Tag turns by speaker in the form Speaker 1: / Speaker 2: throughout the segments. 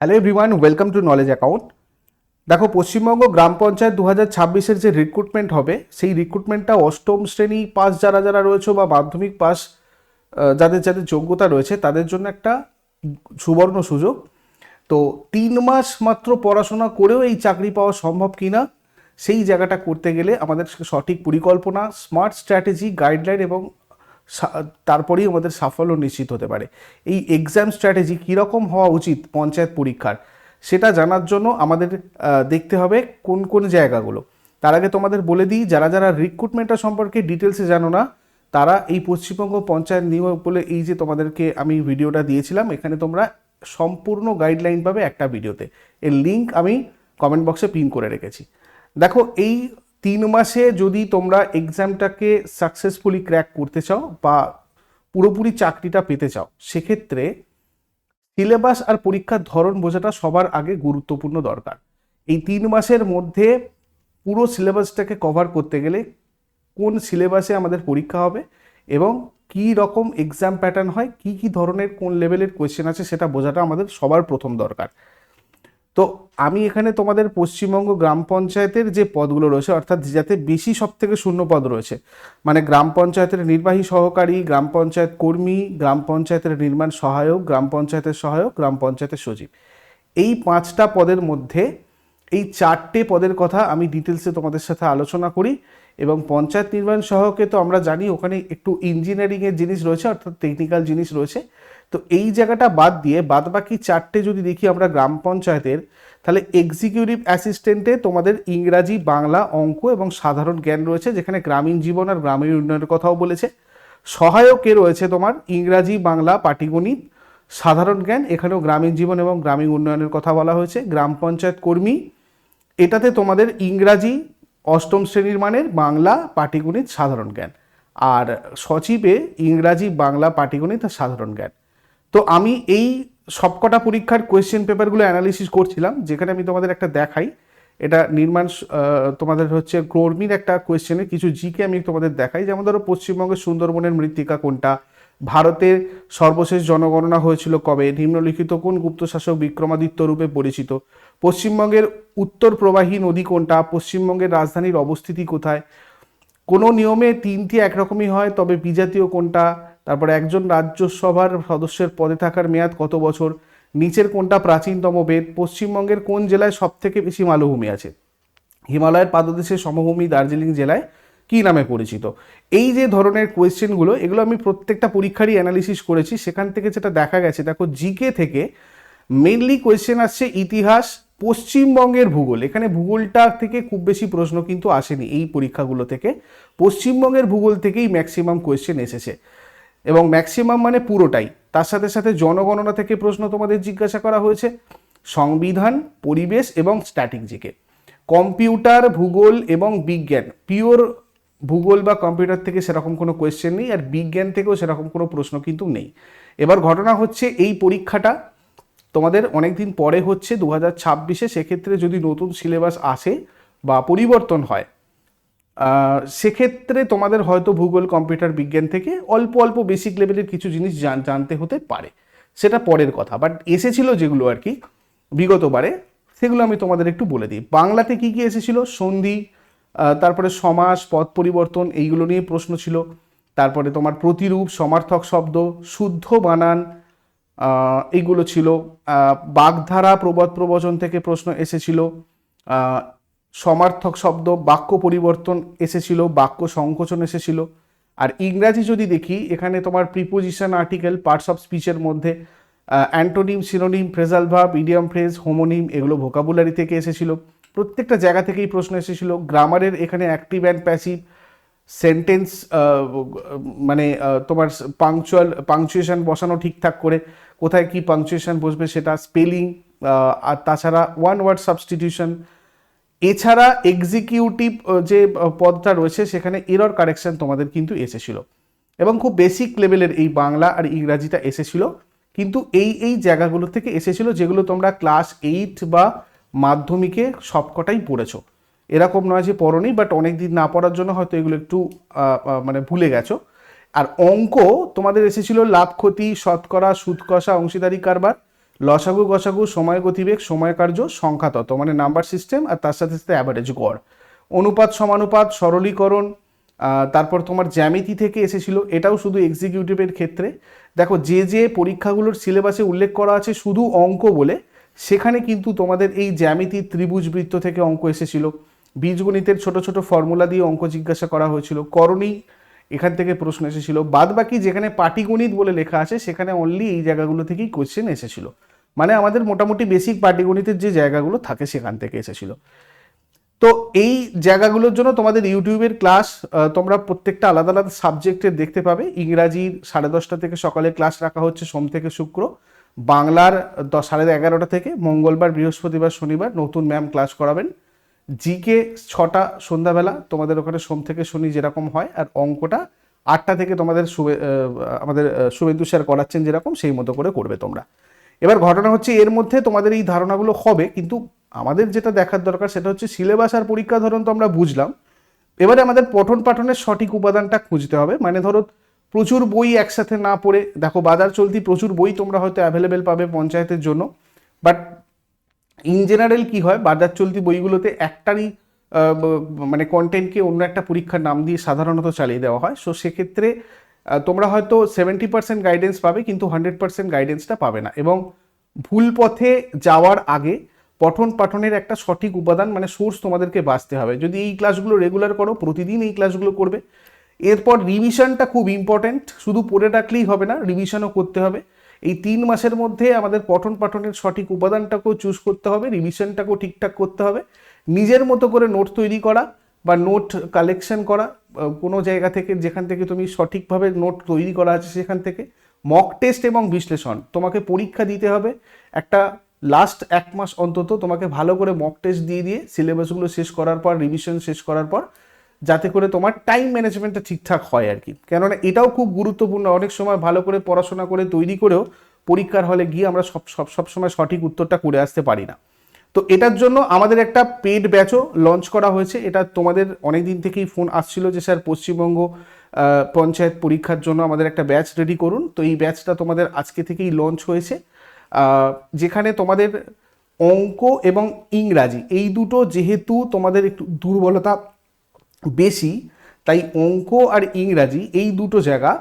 Speaker 1: Hello everyone, welcome to knowledge account. দেখো, পশ্চিমবঙ্গ গ্রাম পঞ্চায়েত 2026-এর যে recruitment হবে, সেই রিক্রুটমেন্টটা অষ্টম শ্রেণী পাস যারা যারা রয়েছে বা মাধ্যমিক পাস যাদের যাদের যোগ্যতা রয়েছে তাদের জন্য একটা সুবর্ণ সুযোগ। তো 3 মাস মাত্র পড়াশোনা করেও এই চাকরি পাওয়া সম্ভব কিনা, সেই জায়গাটা করতে গেলে আমাদের সঠিক পরিকল্পনা, স্মার্ট স্ট্র্যাটেজি, গাইডলাইন এবং তারপরেই আমাদের সাফল্য নিশ্চিত হতে পারে। এই এক্সাম স্ট্র্যাটেজি কীরকম হওয়া উচিত পঞ্চায়েত পরীক্ষার, সেটা জানার জন্য আমাদের দেখতে হবে কোন কোন জায়গাগুলো। তার আগে তোমাদের বলে দিই, যারা যারা রিক্রুটমেন্টটা সম্পর্কে ডিটেলসে জানো না, তারা এই পশ্চিমবঙ্গ পঞ্চায়েত নিয়ম বলে এই যে তোমাদেরকে আমি ভিডিওটা দিয়েছিলাম, এখানে তোমরা সম্পূর্ণ গাইডলাইন পাবে একটা ভিডিওতে। এর লিঙ্ক আমি কমেন্ট বক্সে পিন করে রেখেছি। দেখো, এই 3 মাসে যদি তোমরা এক্সামটাকে সাকসেসফুলি ক্র্যাক করতে চাও বা পুরোপুরি চাকরিটা পেতে চাও, সেক্ষেত্রে সিলেবাস আর পরীক্ষার ধরন বোঝাটা সবার আগে গুরুত্বপূর্ণ দরকার। এই 3 মাসের মধ্যে পুরো সিলেবাসটাকে কভার করতে গেলে কোন সিলেবাসে আমাদের পরীক্ষা হবে এবং কী রকম এক্সাম প্যাটার্ন হয়, কী কী ধরনের কোন লেভেলের কোয়েশ্চেন আছে, সেটা বোঝাটা আমাদের সবার প্রথম দরকার। তো আমি এখানে তোমাদের পশ্চিমবঙ্গ গ্রাম পঞ্চায়েতের যে পদগুলো রয়েছে, অর্থাৎ যাতে বেশি সব থেকে শূন্য পদ রয়েছে, মানে গ্রাম পঞ্চায়েতের নির্বাহী সহকারী, গ্রাম পঞ্চায়েত কর্মী, গ্রাম পঞ্চায়েতের নির্মাণ সহায়ক, গ্রাম পঞ্চায়েতের সহায়ক, গ্রাম পঞ্চায়েতের সচিব, এই 5টা পদের মধ্যে এই 4টে পদের কথা আমি ডিটেলসে তোমাদের সাথে আলোচনা করি। এবং পঞ্চায়েত নির্মাণ সহায়কে তো আমরা জানি ওখানে একটু ইঞ্জিনিয়ারিংয়ের জিনিস রয়েছে, অর্থাৎ টেকনিক্যাল জিনিস রয়েছে। তো এই জায়গাটা বাদ দিয়ে বাদ বাকি 4টে যদি দেখি আমরা গ্রাম পঞ্চায়েতের, তাহলে এক্সিকিউটিভ অ্যাসিস্ট্যান্টে তোমাদের ইংরাজি, বাংলা, অঙ্ক এবং সাধারণ জ্ঞান রয়েছে, যেখানে গ্রামীণ জীবন আর গ্রামীণ উন্নয়নের কথাও বলেছে। সহায়কে রয়েছে তোমার ইংরাজি, বাংলা, পাটিগণিত, সাধারণ জ্ঞান, এখানেও গ্রামীণ জীবন এবং গ্রামীণ উন্নয়নের কথা বলা হয়েছে। গ্রাম পঞ্চায়েত কর্মী, এটাতে তোমাদের ইংরাজি অষ্টম শ্রেণীর মানের, বাংলা, পাটিগণিত, সাধারণ জ্ঞান। আর সচিবে ইংরাজি, বাংলা, পাটিগণিত আর সাধারণ জ্ঞান। তো আমি এই সবকটা পরীক্ষার কোয়েশ্চেন পেপারগুলো অ্যানালিসিস করছিলাম, যেখানে আমি তোমাদের একটা দেখাই। এটা নির্মাণ তোমাদের হচ্ছে কর্মীর একটা কোয়েশ্চেনের কিছু জিকে আমি তোমাদের দেখাই। যেমন ধরো, পশ্চিমবঙ্গের সুন্দরবনের মৃত্তিকা কোনটা, ভারতের সর্বশেষ জনগণনা হয়েছিল কবে, নিম্নলিখিত কোন গুপ্ত শাসক বিক্রমাদিত্য রূপে পরিচিত, পশ্চিমবঙ্গের উত্তর প্রবাহী নদী কোনটা, পশ্চিমবঙ্গের রাজধানীর অবস্থিতি কোথায়, কোনো নিয়মে 3টি একরকমই হয় তবে বিজাতীয় কোনটা, তারপরে একজন রাজ্যসভার সদস্যের পদে থাকার মেয়াদ কত বছর, নিচের কোনটা প্রাচীনতম বেদ, পশ্চিমবঙ্গের কোন জেলায় সব থেকে বেশি মালভূমি আছে, হিমালয়ের পাদদেশের সমভূমি দার্জিলিং জেলায় কি নামে পরিচিত। এই যে ধরনের কোয়েশ্চেনগুলো, এগুলো আমি প্রত্যেকটা পরীক্ষারই অ্যানালিসিস করেছি। সেখান থেকে যেটা দেখা গেছে, দেখো জিকে থেকে মেনলি কোয়েশ্চেন আসছে ইতিহাস, পশ্চিমবঙ্গের ভূগোল। এখানে ভূগোলটা থেকে খুব বেশি প্রশ্ন কিন্তু আসেনি এই পরীক্ষাগুলো থেকে, পশ্চিমবঙ্গের ভূগোল থেকেই ম্যাক্সিমাম কোয়েশ্চেন এসেছে, এবং ম্যাক্সিমাম মানে পুরোটাই। তার সাথে সাথে জনগণনা থেকে প্রশ্ন তোমাদের জিজ্ঞাসা করা হয়েছে, সংবিধান, পরিবেশ এবং স্ট্যাটিক জিকে। কম্পিউটার, ভূগোল এবং বিজ্ঞান, পিওর ভূগোল বা কম্পিউটার থেকে সেরকম কোনো কোয়েশ্চেন নেই, আর বিজ্ঞান থেকেও সেরকম কোনো প্রশ্ন কিন্তু নেই। এবার ঘটনা হচ্ছে, এই পরীক্ষাটা তোমাদের অনেক দিন পরে হচ্ছে 2026-এ। সেক্ষেত্রে যদি নতুন সিলেবাস আসে বা পরিবর্তন হয়, সেক্ষেত্রে তোমাদের হয়তো ভূগোল, কম্পিউটার, বিজ্ঞান থেকে অল্প অল্প বেসিক লেভেলের কিছু জিনিস জানতে হতে পারে, সেটা পরের কথা। বাট এসেছিল যেগুলো আর কি বিগতবারে, সেগুলো আমি তোমাদের একটু বলে দিই। বাংলাতে কি কি এসেছিল, সন্ধি, তারপরে সমাস, পদ পরিবর্তন, এইগুলো নিয়ে প্রশ্ন ছিল। তারপরে তোমার প্রতিরূপ, সমার্থক শব্দ, শুদ্ধ বানান, এইগুলো ছিল। বাগধারা, প্রবাদ প্রবচন থেকে প্রশ্ন এসেছিল। সমার্থক শব্দ, বাক্য পরিবর্তন এসেছিল, বাক্য সংকোচন এসেছিল। আর ইংরাজি যদি দেখি, এখানে তোমার প্রিপোজিশন, আর্টিকেল, পার্টস অফ স্পিচের মধ্যে antonym, synonym, phrasal verb, idiom phrase, homonym, এগুলো ভোকাবুলারি থেকে এসেছিল। প্রত্যেকটা জায়গা থেকেই প্রশ্ন এসেছিল। গ্রামারের এখানে অ্যাক্টিভ অ্যান্ড প্যাসিভ, সেন্টেন্স, মানে তোমার পাংচুয়েশন বসানো ঠিকঠাক করে, কোথায় কি পাংচুয়েশন বসবে সেটা, স্পেলিং, আর তাছাড়া ওয়ান ওয়ার্ড সাবস্টিটিউশন। এছাড়া এক্সিকিউটিভ যে পদটা রয়েছে, সেখানে এরর কারেকশন তোমাদের কিন্তু এসেছিল, এবং খুব বেসিক লেভেলের এই বাংলা আর ইংরাজিটা এসেছিল। কিন্তু এই জায়গাগুলো থেকে এসেছিল, যেগুলো তোমরা ক্লাস 8 বা মাধ্যমিকে সবকটাই পড়েছো। এরকম নয় যে পড়োনি, বাট অনেক দিন না পড়ার জন্য হয়তো এগুলো একটু মানে ভুলে গেছো। আর অঙ্ক তোমাদের এসেছিল লাভ ক্ষতি, শতকরা, সুদ কষা, অংশীদারি কারবার, লসাগু গসাগু, সময় গতিবেগ, সময় কার্য, সংখ্যা তত্ত্ব মানে নাম্বার সিস্টেম, আর তার সাথে সাথে অ্যাভারেজ গড়, অনুপাত সমানুপাত, সরলীকরণ, তারপর তোমার জ্যামিতি থেকে এসেছিল, এটাও শুধু এক্সিকিউটিভের ক্ষেত্রে। দেখো যে যে পরীক্ষাগুলোর সিলেবাসে উল্লেখ করা আছে শুধু অঙ্ক বলে, সেখানে কিন্তু তোমাদের এই জ্যামিতি, ত্রিভুজ, বৃত্ত থেকে অঙ্ক এসেছিল, বীজগণিতের ছোট ছোট ফর্মুলা দিয়ে অঙ্ক জিজ্ঞাসা করা হয়েছিল, করণী এখান থেকে প্রশ্ন এসেছিল, বাদ বাকি যেখানে পাটিগণিত বলে লেখা আছে সেখানে অনলি এই জায়গাগুলো থেকেই কোশ্চেন এসেছিল, মানে আমাদের মোটামুটি বেসিক পাটিগণিতের যে জায়গাগুলো থাকে সেখান থেকে এসেছিল। তো এই জায়গাগুলোর জন্য তোমাদের ইউটিউবের ক্লাস তোমরা প্রত্যেকটা আলাদা আলাদা সাবজেক্টের দেখতে পাবে। ইংরাজির 10:30 থেকে সকালে ক্লাস রাখা হচ্ছে সোম থেকে শুক্র, বাংলার 11:30 থেকে, মঙ্গলবার, বৃহস্পতিবার, শনিবার নতুন ম্যাম ক্লাস করাবেন, জিকে 6টা সন্ধ্যাবেলা তোমাদের ওখানে সোম থেকে শনি যেরকম হয়, আর অঙ্কটা 8টা থেকে তোমাদের আমাদের শুভেন্দু স্যার করাচ্ছেন যেরকম সেই মতো করে করবে তোমরা। এবার ঘটনা হচ্ছে এর মধ্যে তোমাদের এই ধারণাগুলো হবে, কিন্তু আমাদের যেটা দেখার দরকার সেটা হচ্ছে সিলেবাস আর পরীক্ষা ধরন তো আমরা বুঝলাম, এবারে আমাদের পঠন পাঠনের সঠিক উপাদানটা খুঁজতে হবে। মানে ধরো প্রচুর বই একসাথে না পড়ে, দেখো বাজার চলতি প্রচুর বই তোমরা হয়তো অ্যাভেলেবেল পাবে পঞ্চায়েতের জন্য, বাট ইন জেনারেল কি হয়, বাজার চলতি বইগুলোতে একটারই মানে কন্টেন্টকে অন্য একটা পরীক্ষার নাম দিয়ে সাধারণত চালিয়ে দেওয়া হয়। সো সেক্ষেত্রে তোমরা হয়তো 70% গাইডেন্স পাবে, কিন্তু 100% গাইডেন্সটা পাবে না, এবং ভুল পথে যাওয়ার আগে পঠন পাঠনের একটা সঠিক উপাদান মানে সোর্স তোমাদেরকে বাঁচতে হবে। যদি এই ক্লাসগুলো রেগুলার করো, প্রতিদিন এই ক্লাসগুলো করবে, এরপর রিভিশনটা খুব ইম্পর্ট্যান্ট, শুধু পড়ে রাখলেই হবে না, রিভিশনও করতে হবে। এই 3 মাসের মধ্যে আমাদের পঠন পাঠনের সঠিক উপাদানটাকেও চুজ করতে হবে, রিভিশনটাকেও ঠিকঠাক করতে হবে, নিজের মতো করে নোট তৈরি করা বা নোট কালেকশন করা কোনো জায়গা থেকে, যেখান থেকে তুমি সঠিকভাবে নোট তৈরি করা আছে সেখান থেকে, মক টেস্ট এবং বিশ্লেষণ, তোমাকে পরীক্ষা দিতে হবে একটা লাস্ট 1 মাস অন্তত তোমাকে ভালো করে মক টেস্ট দিয়ে দিয়ে সিলেবাসগুলো শেষ করার পর, রিভিশন শেষ করার পর, যাতে করে তোমার টাইম ম্যানেজমেন্টটা ঠিকঠাক হয় আর কি। কেননা এটাও খুব গুরুত্বপূর্ণ, অনেক সময় ভালো করে পড়াশোনা করে তৈরি করেও পরীক্ষার হলে গিয়ে আমরা সব সময় সঠিক উত্তরটা করে আসতে পারি না। তো এটার জন্য আমাদের একটা পেড ব্যাচও লঞ্চ করা হয়েছে। এটা তোমাদের অনেক দিন থেকেই ফোন আসছিল যে স্যার পশ্চিমবঙ্গ পঞ্চায়েত পরীক্ষার জন্য আমাদের একটা ব্যাচ রেডি করুন। তো এই ব্যাচটা তোমাদের আজকে থেকেই লঞ্চ হয়েছে, যেখানে তোমাদের অঙ্ক এবং ইংরাজি এই দুটো যেহেতু তোমাদের একটু দুর্বলতা বেশি, তাই অঙ্ক আর ইংরাজি এই দুটো জায়গা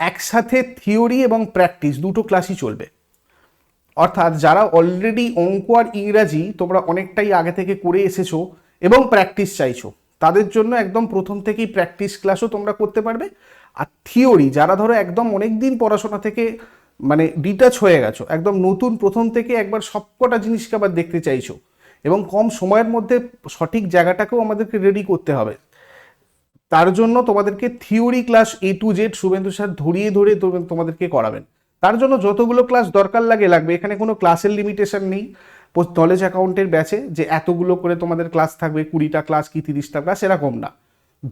Speaker 1: একসাথে থিওরি এবং প্র্যাকটিস দুটো ক্লাসই চলবে। অর্থাৎ যারা অলরেডি অঙ্ক আর ইংরাজি তোমরা অনেকটাই আগে থেকে করে এসেছো এবং প্র্যাকটিস চাইছো, তাদের জন্য একদম প্রথম থেকেই প্র্যাকটিস ক্লাসও তোমরা করতে পারবে। আর থিওরি যারা ধরো একদম অনেক দিন পড়াশোনা থেকে মানে ডিটাচ হয়ে গেছো, একদম নতুন প্রথম থেকে একবার সবকটা জিনিসকে আবার দেখতে চাইছো, এবং কম সময়ের মধ্যে সঠিক জায়গাটাকেও আমাদেরকে রেডি করতে হবে, তার জন্য তোমাদেরকে theory class A to Z Suvendu sir ধরিয়ে ধরে তোমাদেরকে করাবেন। তার জন্য যতগুলো ক্লাস দরকার লাগবে, এখানে কোনো ক্লাসের লিমিটেশন নেই নলেজ অ্যাকাউন্টের ব্যাচে যে এতগুলো করে তোমাদের ক্লাস থাকবে, 20টা ক্লাস কি 30টা ক্লাস, এরকম না।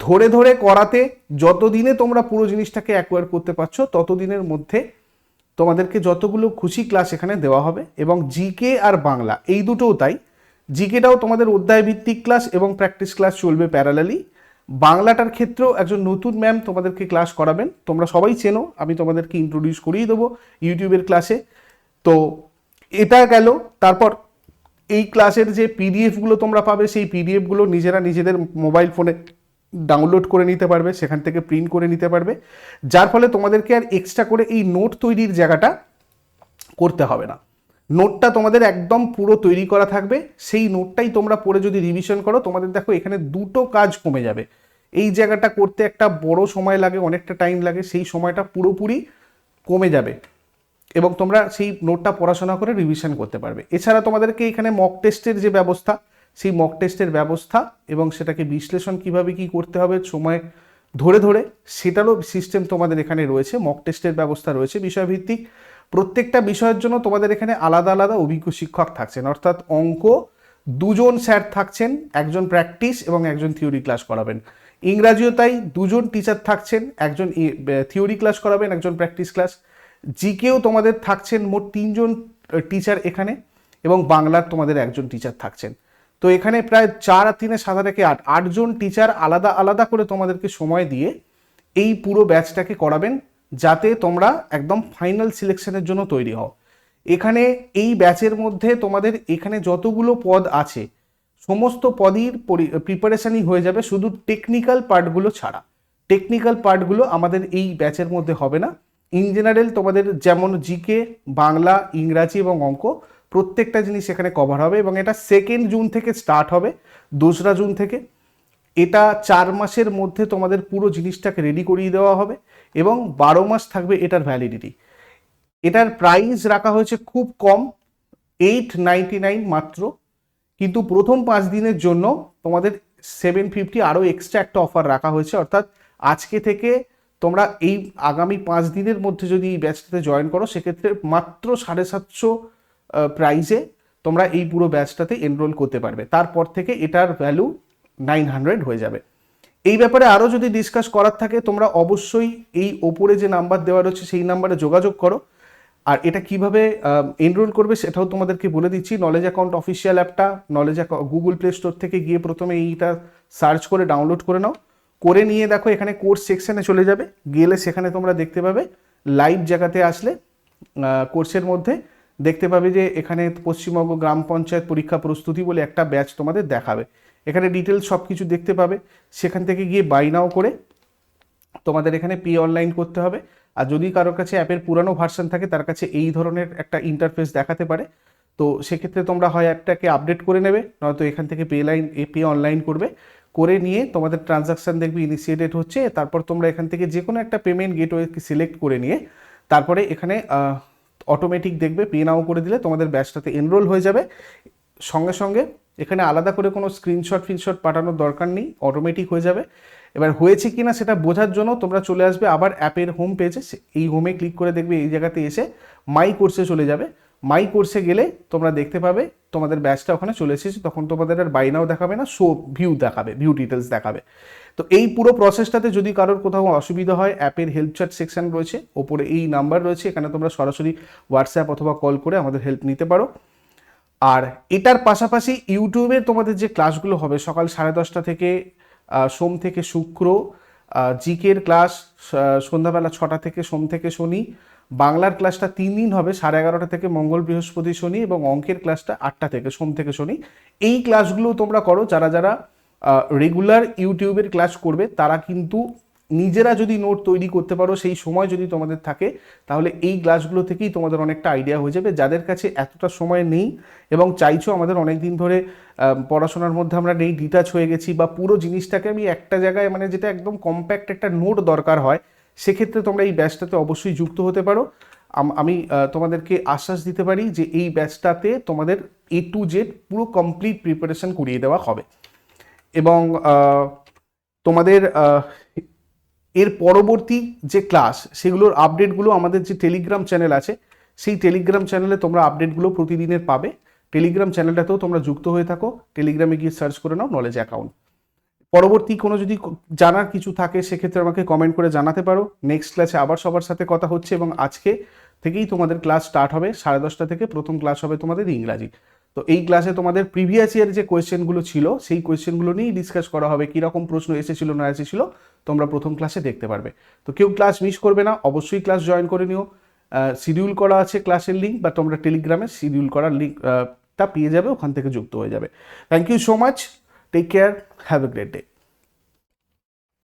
Speaker 1: ধরে ধরে করাতে যতদিনে তোমরা পুরো জিনিসটাকে অ্যাকোয়ার করতে পারছো ততদিনের মধ্যে তোমাদেরকে যতগুলো খুশি ক্লাস এখানে দেওয়া হবে। এবং জিকে আর বাংলা এই দুটোও তাই, জিকেটাও তোমাদের অধ্যায় ভিত্তিক ক্লাস এবং প্র্যাকটিস ক্লাস চলবে প্যারালালি। বাংলাটার ক্ষেত্রেও একজন নতুন ম্যাম তোমাদেরকে ক্লাস করাবেন, তোমরা সবাই চেনো, আমি তোমাদেরকে ইন্ট্রোডিউস করিয়ে দেবো ইউটিউবের ক্লাসে। তো এটা গেল। তারপর এই ক্লাসের যে পিডিএফগুলো তোমরা পাবে, সেই পিডিএফগুলো নিজেরা নিজেদের মোবাইল ফোনে ডাউনলোড করে নিতে পারবে, সেখান থেকে প্রিন্ট করে নিতে পারবে, যার ফলে তোমাদেরকে আর এক্সট্রা করে এই নোট তৈরির জায়গাটা করতে হবে না। নোটটা তোমাদের একদম পুরো তৈরি করা থাকবে, সেই নোটটাই তোমরা পড়ে যদি রিভিশন করো, তোমাদের দেখো এখানে দুটো কাজ কমে যাবে। এই জায়গাটা করতে একটা বড় সময় লাগে, অনেকটা টাইম লাগে, সেই সময়টা পুরোপুরি কমে যাবে এবং তোমরা সেই নোটটা পড়াশোনা করে রিভিশন করতে পারবে। এছাড়া তোমাদেরকে এখানে মক টেস্টের যে ব্যবস্থা, সেই মক টেস্টের ব্যবস্থা এবং সেটাকে বিশ্লেষণ কিভাবে কি করতে হবে সময় ধরে ধরে, সেটারও সিস্টেম তোমাদের এখানে রয়েছে। মক টেস্টের ব্যবস্থা রয়েছে বিষয়ভিত্তিক, প্রত্যেকটা বিষয়ের জন্য তোমাদের এখানে আলাদা আলাদা অভিজ্ঞ শিক্ষক থাকছেন। অর্থাৎ অঙ্ক 2জন স্যার থাকছেন, একজন প্র্যাকটিস এবং একজন থিওরি ক্লাস করাবেন। ইংরাজিও তাই, 2জন টিচার থাকছেন, একজন থিওরি ক্লাস করাবেন, একজন প্র্যাকটিস ক্লাস। জিকেও তোমাদের থাকছেন মোট 3জন টিচার এখানে, এবং বাংলার তোমাদের একজন টিচার থাকছেন। তো এখানে প্রায় 4 আর 3 7 থেকে 8জন টিচার আলাদা আলাদা করে তোমাদেরকে সময় দিয়ে এই পুরো ব্যাচটাকে করাবেন, যাতে তোমরা একদম ফাইনাল সিলেকশনের জন্য তৈরি হও। এখানে এই ব্যাচের মধ্যে তোমাদের এখানে যতগুলো পদ আছে সমস্ত পদের প্রিপারেশনই হয়ে যাবে, শুধু টেকনিক্যাল পার্টগুলো ছাড়া। টেকনিক্যাল পার্টগুলো আমাদের এই ব্যাচের মধ্যে হবে না। ইন জেনারেল তোমাদের যেমন জিকে, বাংলা, ইংরাজি এবং অঙ্ক প্রত্যেকটা জিনিস এখানে কভার হবে, এবং এটা 2 জুন থেকে স্টার্ট হবে, 2রা জুন থেকে। এটা 4 মাসের মধ্যে তোমাদের পুরো জিনিসটাকে রেডি করিয়ে দেওয়া হবে, এবং 12 মাস থাকবে এটার ভ্যালিডিটি। এটার প্রাইস রাখা হয়েছে খুব কম, 899 মাত্র। কিন্তু প্রথম 5 দিনের জন্য তোমাদের 750 আরও এক্সট্রা একটা অফার রাখা হয়েছে, অর্থাৎ আজকে থেকে তোমরা এই আগামী 5 দিনের মধ্যে যদি এই ব্যাচটাতে জয়েন করো, সেক্ষেত্রে মাত্র 750 প্রাইসে তোমরা এই পুরো ব্যাচটাতে এনরোল করতে পারবে। তারপর থেকে এটার ভ্যালু 900 হয়ে যাবে। এই ব্যাপারে আরও যদি ডিসকাস করার থাকে, তোমরা অবশ্যই এই ওপরে যে নাম্বার দেওয়া রয়েছে সেই নাম্বারে যোগাযোগ করো। আর এটা কিভাবে এনরোল করবে সেটাও তোমাদেরকে বলে দিচ্ছি। নলেজ অ্যাকাউন্ট অফিসিয়াল অ্যাপটা গুগল প্লে স্টোর থেকে গিয়ে প্রথমে এইটা সার্চ করে ডাউনলোড করে নাও। করে নিয়ে দেখো এখানে কোর্স সেকশনে চলে যাবে, গেলে সেখানে তোমরা দেখতে পাবে লাইভ জায়গাতে আসলে কোর্সের মধ্যে দেখতে পাবে যে এখানে পশ্চিমবঙ্গ গ্রাম পঞ্চায়েত পরীক্ষা প্রস্তুতি বলে একটা ব্যাচ তোমাদের দেখাবে। এখানে ডিটেলস সব কিছু দেখতে পাবে। সেখান থেকে গিয়ে বাই নাও করে তোমাদের এখানে পে অনলাইন করতে হবে। আর যদি কারোর কাছে অ্যাপের পুরানো ভার্সন থাকে, তার কাছে এই ধরনের একটা ইন্টারফেস দেখাতে পারে। তো সেক্ষেত্রে তোমরা হয় অ্যাপটাকে আপডেট করে নেবে, নয়তো এখান থেকে পে অনলাইন করবে। করে নিয়ে তোমাদের ট্রানজাকশান দেখবে ইনিশিয়েটেড হচ্ছে, তারপর তোমরা এখান থেকে যে কোনো একটা পেমেন্ট গেটওয়েকে সিলেক্ট করে নিয়ে তারপরে এখানে অটোমেটিক দেখবে পে নাও করে দিলে তোমাদের ব্যাচটাতে এনরোল হয়ে যাবে। সঙ্গে সঙ্গে এখানে আলাদা করে কোনো স্ক্রিনশট পাঠানোর দরকার নেই, অটোমেটিক হয়ে যাবে। এবার হয়েছে কি না সেটা বোঝার জন্য তোমরা চলে আসবে আবার অ্যাপের হোম পেজে। এই হোমে ক্লিক করে দেখবে এই জায়গাতে এসে মাই কোর্সে চলে যাবে। মাই কোর্সে গেলে তোমরা দেখতে পাবে তোমাদের ব্যাচটা ওখানে চলে এসেছে। তখন তোমাদের আর বাই নাও দেখাবে না, ভিউ দেখাবে, ভিউ ডিটেলস দেখাবে। তো এই পুরো প্রসেসটাতে যদি কারোর কোথাও অসুবিধা হয়, অ্যাপের হেল্প চ্যাট সেকশন রয়েছে, ওপরে এই নাম্বার রয়েছে, এখানে তোমরা সরাসরি হোয়াটসঅ্যাপ অথবা কল করে আমাদের হেল্প নিতে পারো। আর এটার পাশাপাশি ইউটিউবের তোমাদের যে ক্লাসগুলো হবে সকাল 10:30 থেকে সোম থেকে শুক্র, জিকের ক্লাস সন্ধ্যাবেলা 6টা থেকে সোম থেকে শনি, বাংলার ক্লাসটা 3 দিন হবে 11:30 থেকে মঙ্গল বৃহস্পতি শনি, এবং অঙ্কের ক্লাসটা 8টা থেকে সোম থেকে শনি। এই ক্লাসগুলো তোমরা করো। যারা যারা রেগুলার ইউটিউবের ক্লাস করবে তারা কিন্তু নিজেরা যদি নোট তৈরি করতে পারো, সেই সময় যদি তোমাদের থাকে, তাহলে এই ক্লাসগুলো থেকেই তোমাদের অনেকটা আইডিয়া হয়ে যাবে। যাদের কাছে এতটা সময় নেই এবং চাইছো আমাদের অনেক দিন ধরে পড়াশোনার মধ্যে আমরা নেই, ডিটাচ হয়ে গেছি, বা পুরো জিনিসটাকে আমি একটা জায়গায় মানে যেটা একদম কম্প্যাক্ট একটা নোট দরকার হয়, সেক্ষেত্রে তোমরা এই ব্যাচটাতে অবশ্যই যুক্ত হতে পারো। আমি তোমাদেরকে আশ্বাস দিতে পারি যে এই ব্যাচটাতে তোমাদের A to Z পুরো কমপ্লিট প্রিপারেশন করিয়ে দেওয়া হবে। এবং তোমাদের এর পরবর্তী যে ক্লাস সেগুলোর আপডেটগুলো আমাদের যে টেলিগ্রাম চ্যানেল আছে, সেই টেলিগ্রাম চ্যানেলে তোমরা আপডেটগুলো প্রতিদিনের পাবে। টেলিগ্রাম চ্যানেলটাতেও তোমরা যুক্ত হয়ে থাকো, টেলিগ্রামে গিয়ে সার্চ করে নাও নলেজ অ্যাকাউন্ট। পরবর্তী কোনো যদি জানার কিছু থাকে সেক্ষেত্রে আমাকে কমেন্ট করে জানাতে পারো। নেক্সট ক্লাসে আবার সবার সাথে কথা হচ্ছে, এবং আজকে থেকেই তোমাদের ক্লাস স্টার্ট হবে 10:30 থেকে। প্রথম ক্লাস হবে তোমাদের ইংরাজি। তো এই ক্লাসে তোমাদের প্রিভিয়াস ইয়ার যে কোয়েশ্চেনগুলো ছিল সেই কোয়েশ্চেনগুলো নিয়েই ডিসকাস করা হবে, কীরকম প্রশ্ন এসেছিল না এসেছিল তোমরা প্রথম ক্লাসে দেখতে পারবে। তো কেউ ক্লাস মিস করবে না, অবশ্যই ক্লাস জয়েন করে নিও। শিডিউল করা আছে ক্লাসের লিঙ্ক, বা তোমরা টেলিগ্রামে শিডিউল করার লিঙ্কটা পেয়ে যাবে, ওখান থেকে যুক্ত হয়ে যাবে। Thank you so much, take care, have a great day.